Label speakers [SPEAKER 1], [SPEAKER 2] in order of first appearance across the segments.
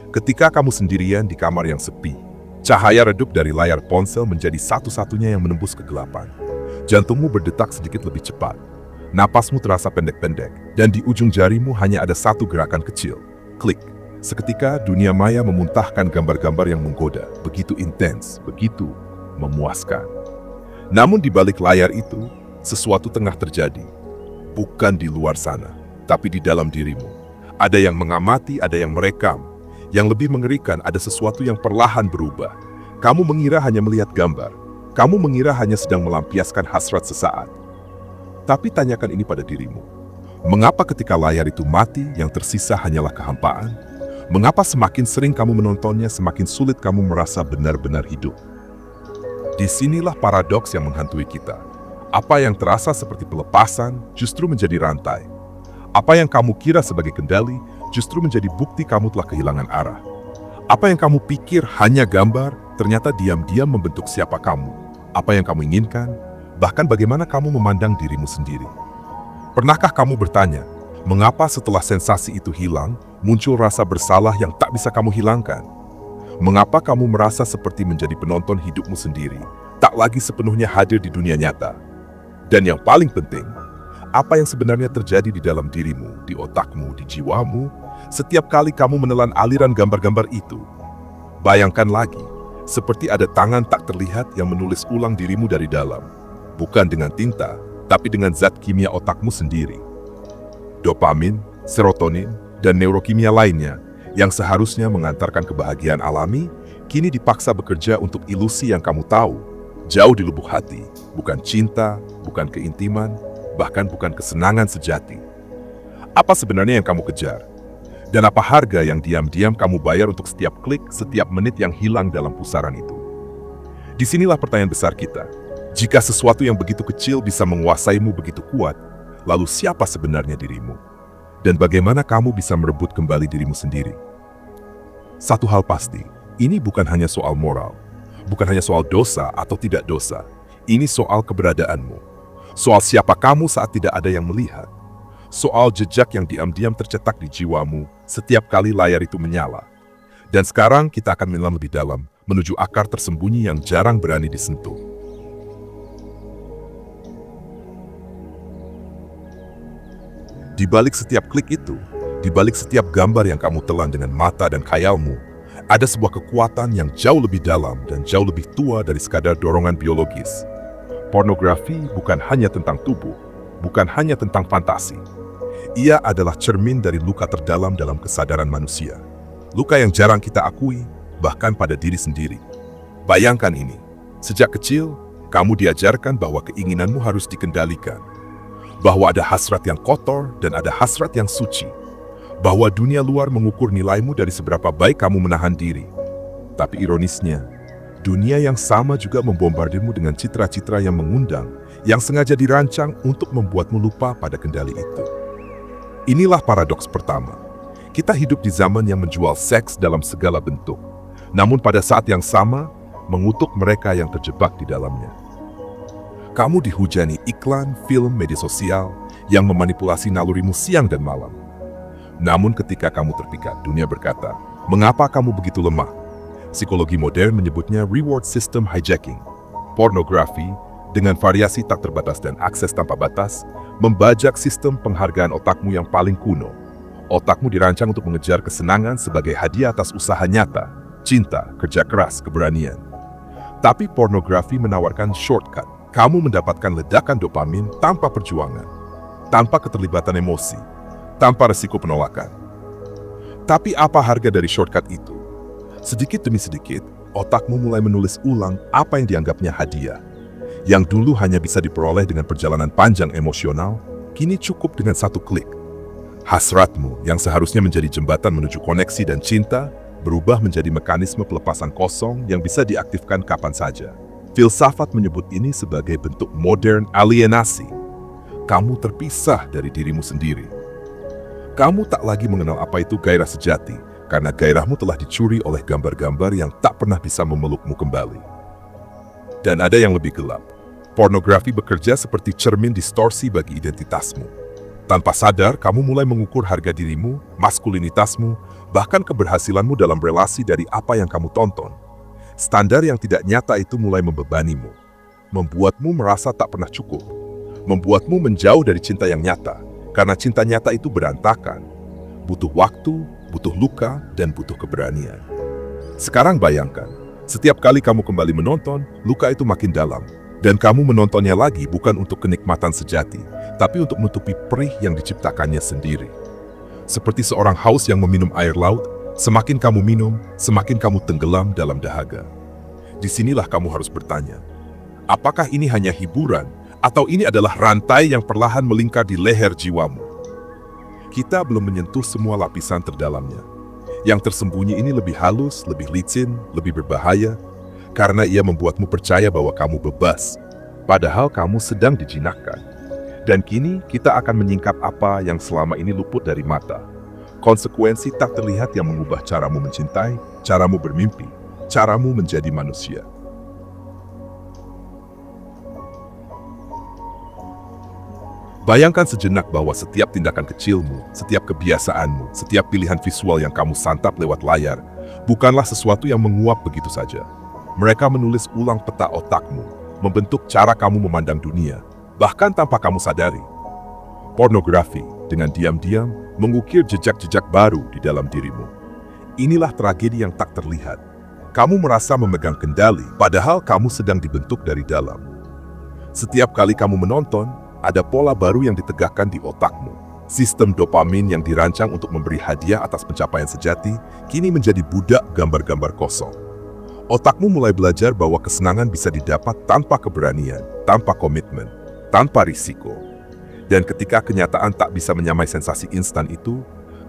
[SPEAKER 1] Ketika kamu sendirian di kamar yang sepi, cahaya redup dari layar ponsel menjadi satu-satunya yang menembus kegelapan. Jantungmu berdetak sedikit lebih cepat. Napasmu terasa pendek-pendek, dan di ujung jarimu hanya ada satu gerakan kecil. Klik. Seketika dunia maya memuntahkan gambar-gambar yang menggoda, begitu intens, begitu memuaskan. Namun di balik layar itu, sesuatu tengah terjadi. Bukan di luar sana, tapi di dalam dirimu. Ada yang mengamati, ada yang merekam. Yang lebih mengerikan, ada sesuatu yang perlahan berubah. Kamu mengira hanya melihat gambar. Kamu mengira hanya sedang melampiaskan hasrat sesaat. Tapi tanyakan ini pada dirimu. Mengapa ketika layar itu mati, yang tersisa hanyalah kehampaan? Mengapa semakin sering kamu menontonnya, semakin sulit kamu merasa benar-benar hidup? Disinilah paradoks yang menghantui kita. Apa yang terasa seperti pelepasan justru menjadi rantai. Apa yang kamu kira sebagai kendali justru menjadi bukti kamu telah kehilangan arah. Apa yang kamu pikir hanya gambar, ternyata diam-diam membentuk siapa kamu. Apa yang kamu inginkan, bahkan bagaimana kamu memandang dirimu sendiri. Pernahkah kamu bertanya, mengapa setelah sensasi itu hilang, muncul rasa bersalah yang tak bisa kamu hilangkan? Mengapa kamu merasa seperti menjadi penonton hidupmu sendiri, tak lagi sepenuhnya hadir di dunia nyata? Dan yang paling penting, apa yang sebenarnya terjadi di dalam dirimu, di otakmu, di jiwamu, setiap kali kamu menelan aliran gambar-gambar itu? Bayangkan lagi, seperti ada tangan tak terlihat yang menulis ulang dirimu dari dalam. Bukan dengan tinta, tapi dengan zat kimia otakmu sendiri. Dopamin, serotonin, dan neurokimia lainnya yang seharusnya mengantarkan kebahagiaan alami, kini dipaksa bekerja untuk ilusi yang kamu tahu, jauh di lubuk hati, bukan cinta, bukan keintiman, bahkan bukan kesenangan sejati. Apa sebenarnya yang kamu kejar? Dan apa harga yang diam-diam kamu bayar untuk setiap klik, setiap menit yang hilang dalam pusaran itu? Disinilah pertanyaan besar kita. Jika sesuatu yang begitu kecil bisa menguasaimu begitu kuat, lalu siapa sebenarnya dirimu? Dan bagaimana kamu bisa merebut kembali dirimu sendiri? Satu hal pasti, ini bukan hanya soal moral, bukan hanya soal dosa atau tidak dosa. Ini soal keberadaanmu, soal siapa kamu saat tidak ada yang melihat, soal jejak yang diam-diam tercetak di jiwamu setiap kali layar itu menyala. Dan sekarang kita akan menyelam lebih dalam, menuju akar tersembunyi yang jarang berani disentuh. Di balik setiap klik itu, di balik setiap gambar yang kamu telan dengan mata dan khayalmu, ada sebuah kekuatan yang jauh lebih dalam dan jauh lebih tua dari sekadar dorongan biologis. Pornografi bukan hanya tentang tubuh, bukan hanya tentang fantasi. Ia adalah cermin dari luka terdalam dalam kesadaran manusia. Luka yang jarang kita akui, bahkan pada diri sendiri. Bayangkan ini, sejak kecil, kamu diajarkan bahwa keinginanmu harus dikendalikan. Bahwa ada hasrat yang kotor dan ada hasrat yang suci. Bahwa dunia luar mengukur nilaimu dari seberapa baik kamu menahan diri. Tapi ironisnya, dunia yang sama juga membombardirmu dengan citra-citra yang mengundang, yang sengaja dirancang untuk membuatmu lupa pada kendali itu. Inilah paradoks pertama. Kita hidup di zaman yang menjual seks dalam segala bentuk, namun pada saat yang sama, mengutuk mereka yang terjebak di dalamnya. Kamu dihujani iklan, film, media sosial yang memanipulasi nalurimu siang dan malam. Namun ketika kamu terpikat, dunia berkata, mengapa kamu begitu lemah? Psikologi modern menyebutnya reward system hijacking. Pornografi, dengan variasi tak terbatas dan akses tanpa batas, membajak sistem penghargaan otakmu yang paling kuno. Otakmu dirancang untuk mengejar kesenangan sebagai hadiah atas usaha nyata, cinta, kerja keras, keberanian. Tapi pornografi menawarkan shortcut. Kamu mendapatkan ledakan dopamin tanpa perjuangan, tanpa keterlibatan emosi, tanpa resiko penolakan. Tapi apa harga dari shortcut itu? Sedikit demi sedikit, otakmu mulai menulis ulang apa yang dianggapnya hadiah. Yang dulu hanya bisa diperoleh dengan perjalanan panjang emosional, kini cukup dengan satu klik. Hasratmu yang seharusnya menjadi jembatan menuju koneksi dan cinta, berubah menjadi mekanisme pelepasan kosong yang bisa diaktifkan kapan saja. Filsafat menyebut ini sebagai bentuk modern alienasi. Kamu terpisah dari dirimu sendiri. Kamu tak lagi mengenal apa itu gairah sejati, karena gairahmu telah dicuri oleh gambar-gambar yang tak pernah bisa memelukmu kembali. Dan ada yang lebih gelap. Pornografi bekerja seperti cermin distorsi bagi identitasmu. Tanpa sadar, kamu mulai mengukur harga dirimu, maskulinitasmu, bahkan keberhasilanmu dalam relasi dari apa yang kamu tonton. Standar yang tidak nyata itu mulai membebanimu, membuatmu merasa tak pernah cukup, membuatmu menjauh dari cinta yang nyata, karena cinta nyata itu berantakan, butuh waktu, butuh luka, dan butuh keberanian. Sekarang bayangkan, setiap kali kamu kembali menonton, luka itu makin dalam, dan kamu menontonnya lagi bukan untuk kenikmatan sejati, tapi untuk menutupi perih yang diciptakannya sendiri. Seperti seorang haus yang meminum air laut, semakin kamu minum, semakin kamu tenggelam dalam dahaga. Disinilah kamu harus bertanya, apakah ini hanya hiburan, atau ini adalah rantai yang perlahan melingkar di leher jiwamu? Kita belum menyentuh semua lapisan terdalamnya. Yang tersembunyi ini lebih halus, lebih licin, lebih berbahaya, karena ia membuatmu percaya bahwa kamu bebas, padahal kamu sedang dijinakkan. Dan kini kita akan menyingkap apa yang selama ini luput dari mata. Konsekuensi tak terlihat yang mengubah caramu mencintai, caramu bermimpi, caramu menjadi manusia. Bayangkan sejenak bahwa setiap tindakan kecilmu, setiap kebiasaanmu, setiap pilihan visual yang kamu santap lewat layar, bukanlah sesuatu yang menguap begitu saja. Mereka menulis ulang peta otakmu, membentuk cara kamu memandang dunia, bahkan tanpa kamu sadari. Pornografi dengan diam-diam mengukir jejak-jejak baru di dalam dirimu. Inilah tragedi yang tak terlihat. Kamu merasa memegang kendali, padahal kamu sedang dibentuk dari dalam. Setiap kali kamu menonton, ada pola baru yang ditegakkan di otakmu. Sistem dopamin yang dirancang untuk memberi hadiah atas pencapaian sejati, kini menjadi budak gambar-gambar kosong. Otakmu mulai belajar bahwa kesenangan bisa didapat tanpa keberanian, tanpa komitmen, tanpa risiko. Dan ketika kenyataan tak bisa menyamai sensasi instan itu,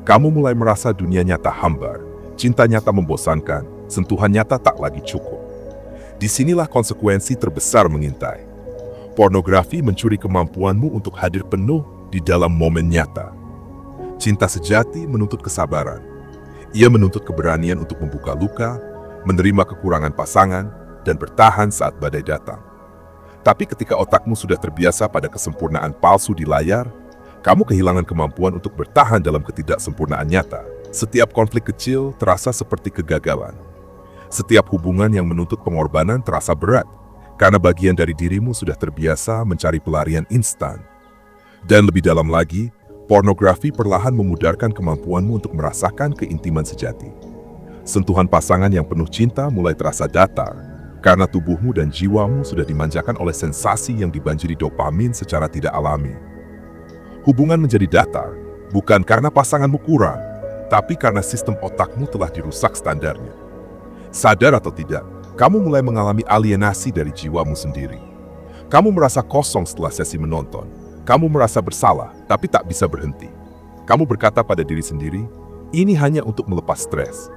[SPEAKER 1] kamu mulai merasa dunia nyata hambar, cinta nyata membosankan, sentuhan nyata tak lagi cukup. Disinilah konsekuensi terbesar mengintai. Pornografi mencuri kemampuanmu untuk hadir penuh di dalam momen nyata. Cinta sejati menuntut kesabaran. Ia menuntut keberanian untuk membuka luka, menerima kekurangan pasangan, dan bertahan saat badai datang. Tapi ketika otakmu sudah terbiasa pada kesempurnaan palsu di layar, kamu kehilangan kemampuan untuk bertahan dalam ketidaksempurnaan nyata. Setiap konflik kecil terasa seperti kegagalan. Setiap hubungan yang menuntut pengorbanan terasa berat, karena bagian dari dirimu sudah terbiasa mencari pelarian instan. Dan lebih dalam lagi, pornografi perlahan memudarkan kemampuanmu untuk merasakan keintiman sejati. Sentuhan pasangan yang penuh cinta mulai terasa datar, karena tubuhmu dan jiwamu sudah dimanjakan oleh sensasi yang dibanjiri dopamin secara tidak alami. Hubungan menjadi datar, bukan karena pasanganmu kurang, tapi karena sistem otakmu telah dirusak standarnya. Sadar atau tidak, kamu mulai mengalami alienasi dari jiwamu sendiri. Kamu merasa kosong setelah sesi menonton. Kamu merasa bersalah, tapi tak bisa berhenti. Kamu berkata pada diri sendiri, ini hanya untuk melepas stres.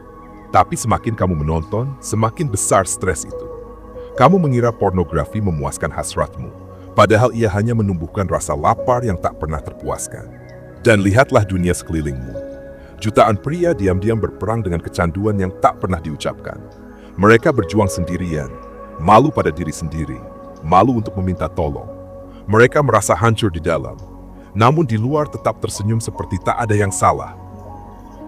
[SPEAKER 1] Tapi semakin kamu menonton, semakin besar stres itu. Kamu mengira pornografi memuaskan hasratmu, padahal ia hanya menumbuhkan rasa lapar yang tak pernah terpuaskan. Dan lihatlah dunia sekelilingmu. Jutaan pria diam-diam berperang dengan kecanduan yang tak pernah diucapkan. Mereka berjuang sendirian, malu pada diri sendiri, malu untuk meminta tolong. Mereka merasa hancur di dalam, namun di luar tetap tersenyum seperti tak ada yang salah.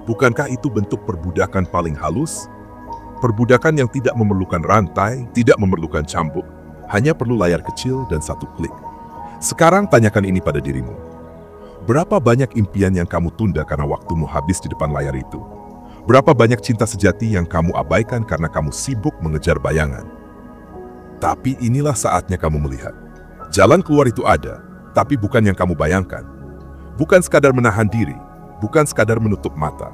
[SPEAKER 1] Bukankah itu bentuk perbudakan paling halus? Perbudakan yang tidak memerlukan rantai, tidak memerlukan cambuk, hanya perlu layar kecil dan satu klik. Sekarang tanyakan ini pada dirimu. Berapa banyak impian yang kamu tunda karena waktumu habis di depan layar itu? Berapa banyak cinta sejati yang kamu abaikan karena kamu sibuk mengejar bayangan? Tapi inilah saatnya kamu melihat. Jalan keluar itu ada, tapi bukan yang kamu bayangkan. Bukan sekadar menahan diri, bukan sekadar menutup mata.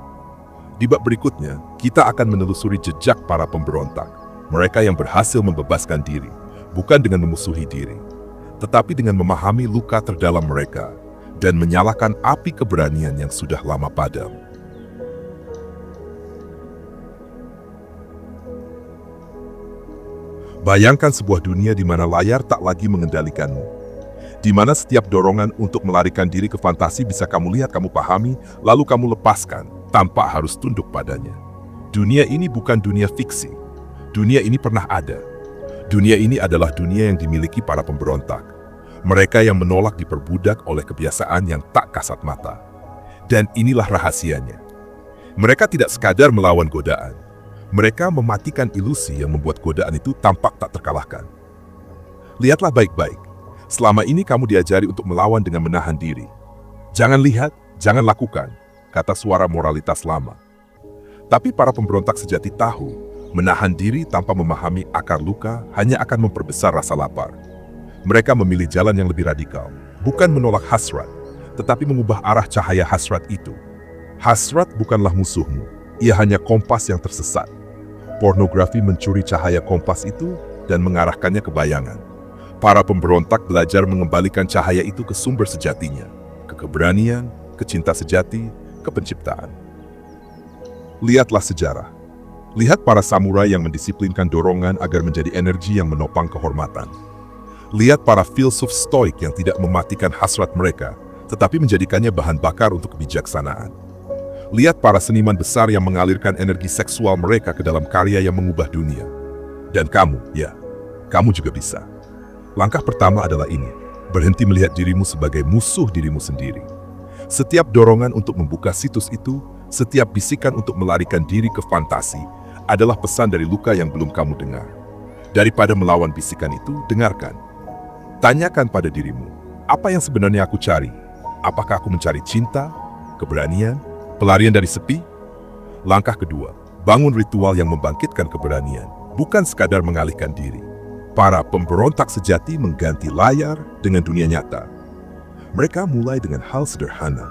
[SPEAKER 1] Di bab berikutnya, kita akan menelusuri jejak para pemberontak. Mereka yang berhasil membebaskan diri, bukan dengan memusuhi diri, tetapi dengan memahami luka terdalam mereka dan menyalakan api keberanian yang sudah lama padam. Bayangkan sebuah dunia di mana layar tak lagi mengendalikanmu. Di mana setiap dorongan untuk melarikan diri ke fantasi bisa kamu lihat, kamu pahami, lalu kamu lepaskan, tanpa harus tunduk padanya. Dunia ini bukan dunia fiksi. Dunia ini pernah ada. Dunia ini adalah dunia yang dimiliki para pemberontak. Mereka yang menolak diperbudak oleh kebiasaan yang tak kasat mata. Dan inilah rahasianya. Mereka tidak sekadar melawan godaan. Mereka mematikan ilusi yang membuat godaan itu tampak tak terkalahkan. Lihatlah baik-baik. Selama ini kamu diajari untuk melawan dengan menahan diri. Jangan lihat, jangan lakukan, kata suara moralitas lama. Tapi para pemberontak sejati tahu, menahan diri tanpa memahami akar luka hanya akan memperbesar rasa lapar. Mereka memilih jalan yang lebih radikal, bukan menolak hasrat, tetapi mengubah arah cahaya hasrat itu. Hasrat bukanlah musuhmu, ia hanya kompas yang tersesat. Pornografi mencuri cahaya kompas itu dan mengarahkannya ke bayangan. Para pemberontak belajar mengembalikan cahaya itu ke sumber sejatinya, ke keberanian, ke cinta sejati, ke penciptaan. Lihatlah sejarah. Lihat para samurai yang mendisiplinkan dorongan agar menjadi energi yang menopang kehormatan. Lihat para filsuf stoik yang tidak mematikan hasrat mereka, tetapi menjadikannya bahan bakar untuk kebijaksanaan. Lihat para seniman besar yang mengalirkan energi seksual mereka ke dalam karya yang mengubah dunia. Dan kamu, ya, kamu juga bisa. Langkah pertama adalah ini, berhenti melihat dirimu sebagai musuh dirimu sendiri. Setiap dorongan untuk membuka situs itu, setiap bisikan untuk melarikan diri ke fantasi, adalah pesan dari luka yang belum kamu dengar. Daripada melawan bisikan itu, dengarkan. Tanyakan pada dirimu, apa yang sebenarnya aku cari? Apakah aku mencari cinta, keberanian, pelarian dari sepi? Langkah kedua, bangun ritual yang membangkitkan keberanian, bukan sekadar mengalihkan diri. Para pemberontak sejati mengganti layar dengan dunia nyata. Mereka mulai dengan hal sederhana.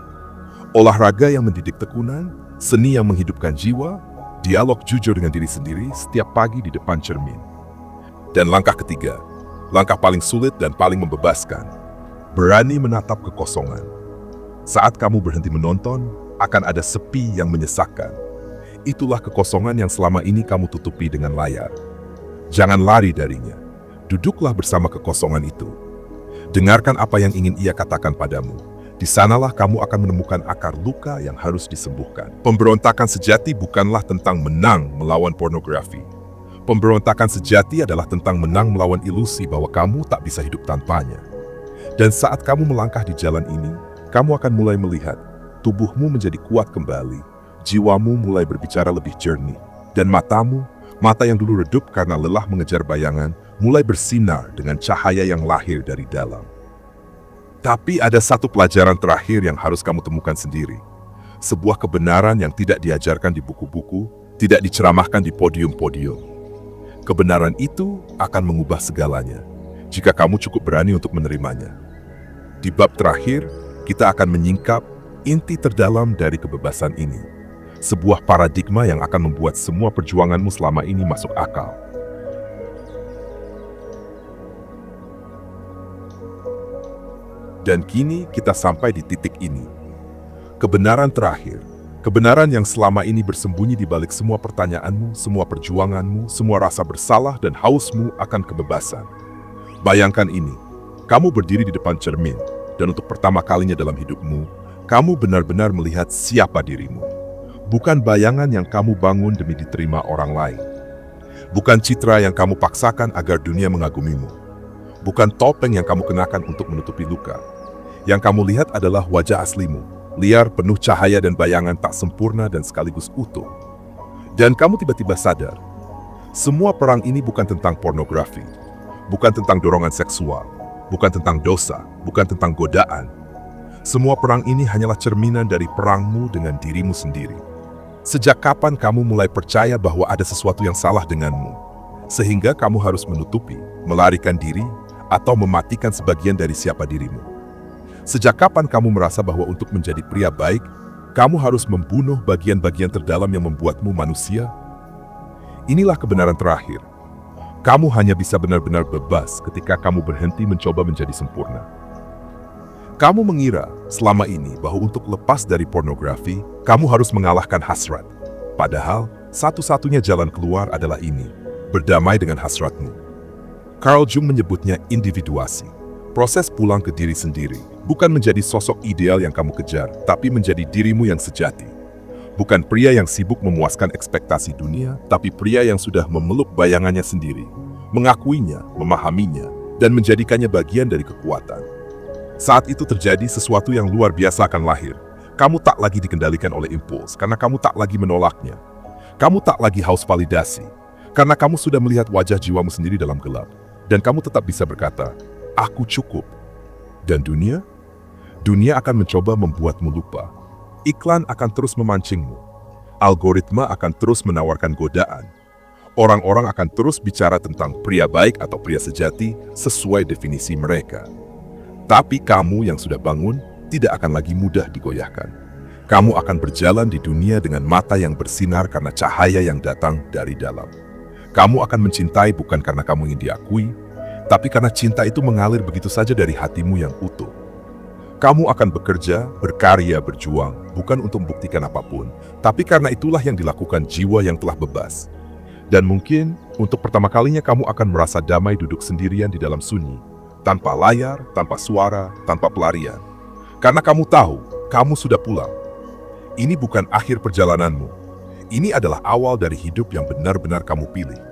[SPEAKER 1] Olahraga yang mendidik tekunan, seni yang menghidupkan jiwa, dialog jujur dengan diri sendiri setiap pagi di depan cermin. Dan langkah ketiga, langkah paling sulit dan paling membebaskan, berani menatap kekosongan. Saat kamu berhenti menonton, akan ada sepi yang menyesakkan. Itulah kekosongan yang selama ini kamu tutupi dengan layar. Jangan lari darinya. Duduklah bersama kekosongan itu. Dengarkan apa yang ingin ia katakan padamu. Di sanalah kamu akan menemukan akar luka yang harus disembuhkan. Pemberontakan sejati bukanlah tentang menang melawan pornografi. Pemberontakan sejati adalah tentang menang melawan ilusi bahwa kamu tak bisa hidup tanpanya. Dan saat kamu melangkah di jalan ini, kamu akan mulai melihat tubuhmu menjadi kuat kembali, jiwamu mulai berbicara lebih jernih, dan matamu, mata yang dulu redup karena lelah mengejar bayangan, mulai bersinar dengan cahaya yang lahir dari dalam. Tapi ada satu pelajaran terakhir yang harus kamu temukan sendiri. Sebuah kebenaran yang tidak diajarkan di buku-buku, tidak diceramahkan di podium-podium. Kebenaran itu akan mengubah segalanya, jika kamu cukup berani untuk menerimanya. Di bab terakhir, kita akan menyingkap inti terdalam dari kebebasan ini. Sebuah paradigma yang akan membuat semua perjuanganmu selama ini masuk akal. Dan kini kita sampai di titik ini. Kebenaran terakhir. Kebenaran yang selama ini bersembunyi di balik semua pertanyaanmu, semua perjuanganmu, semua rasa bersalah dan hausmu akan kebebasan. Bayangkan ini, kamu berdiri di depan cermin, dan untuk pertama kalinya dalam hidupmu, kamu benar-benar melihat siapa dirimu. Bukan bayangan yang kamu bangun demi diterima orang lain. Bukan citra yang kamu paksakan agar dunia mengagumimu. Bukan topeng yang kamu kenakan untuk menutupi luka. Yang kamu lihat adalah wajah aslimu, liar, penuh cahaya dan bayangan tak sempurna dan sekaligus utuh. Dan kamu tiba-tiba sadar, semua perang ini bukan tentang pornografi, bukan tentang dorongan seksual, bukan tentang dosa, bukan tentang godaan. Semua perang ini hanyalah cerminan dari perangmu dengan dirimu sendiri. Sejak kapan kamu mulai percaya bahwa ada sesuatu yang salah denganmu, sehingga kamu harus menutupi, melarikan diri, atau mematikan sebagian dari siapa dirimu? Sejak kapan kamu merasa bahwa untuk menjadi pria baik, kamu harus membunuh bagian-bagian terdalam yang membuatmu manusia? Inilah kebenaran terakhir. Kamu hanya bisa benar-benar bebas ketika kamu berhenti mencoba menjadi sempurna. Kamu mengira selama ini bahwa untuk lepas dari pornografi, kamu harus mengalahkan hasrat. Padahal, satu-satunya jalan keluar adalah ini, berdamai dengan hasratmu. Carl Jung menyebutnya individuasi. Proses pulang ke diri sendiri, bukan menjadi sosok ideal yang kamu kejar, tapi menjadi dirimu yang sejati. Bukan pria yang sibuk memuaskan ekspektasi dunia, tapi pria yang sudah memeluk bayangannya sendiri, mengakuinya, memahaminya, dan menjadikannya bagian dari kekuatan. Saat itu terjadi, sesuatu yang luar biasa akan lahir. Kamu tak lagi dikendalikan oleh impuls, karena kamu tak lagi menolaknya. Kamu tak lagi haus validasi, karena kamu sudah melihat wajah jiwamu sendiri dalam gelap. Dan kamu tetap bisa berkata, aku cukup. Dan dunia akan mencoba membuatmu lupa. Iklan akan terus memancingmu. Algoritma akan terus menawarkan godaan. Orang-orang akan terus bicara tentang pria baik atau pria sejati sesuai definisi mereka. Tapi kamu yang sudah bangun tidak akan lagi mudah digoyahkan. Kamu akan berjalan di dunia dengan mata yang bersinar karena cahaya yang datang dari dalam. Kamu akan mencintai bukan karena kamu ingin diakui, tapi karena cinta itu mengalir begitu saja dari hatimu yang utuh. Kamu akan bekerja, berkarya, berjuang, bukan untuk membuktikan apapun, tapi karena itulah yang dilakukan jiwa yang telah bebas. Dan mungkin, untuk pertama kalinya kamu akan merasa damai duduk sendirian di dalam sunyi, tanpa layar, tanpa suara, tanpa pelarian. Karena kamu tahu, kamu sudah pulang. Ini bukan akhir perjalananmu. Ini adalah awal dari hidup yang benar-benar kamu pilih.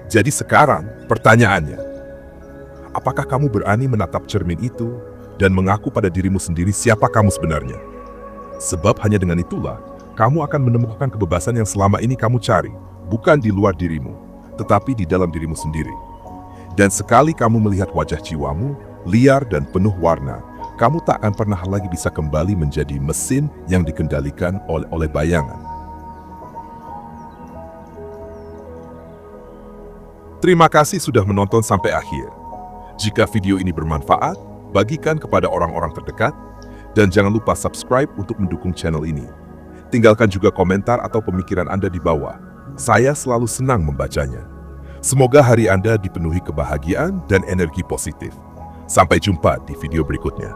[SPEAKER 1] Jadi sekarang, pertanyaannya, apakah kamu berani menatap cermin itu dan mengaku pada dirimu sendiri siapa kamu sebenarnya? Sebab hanya dengan itulah, kamu akan menemukan kebebasan yang selama ini kamu cari, bukan di luar dirimu, tetapi di dalam dirimu sendiri. Dan sekali kamu melihat wajah jiwamu, liar dan penuh warna, kamu tak akan pernah lagi bisa kembali menjadi mesin yang dikendalikan oleh bayangan. Terima kasih sudah menonton sampai akhir. Jika video ini bermanfaat, bagikan kepada orang-orang terdekat, dan jangan lupa subscribe untuk mendukung channel ini. Tinggalkan juga komentar atau pemikiran Anda di bawah. Saya selalu senang membacanya. Semoga hari Anda dipenuhi kebahagiaan dan energi positif. Sampai jumpa di video berikutnya.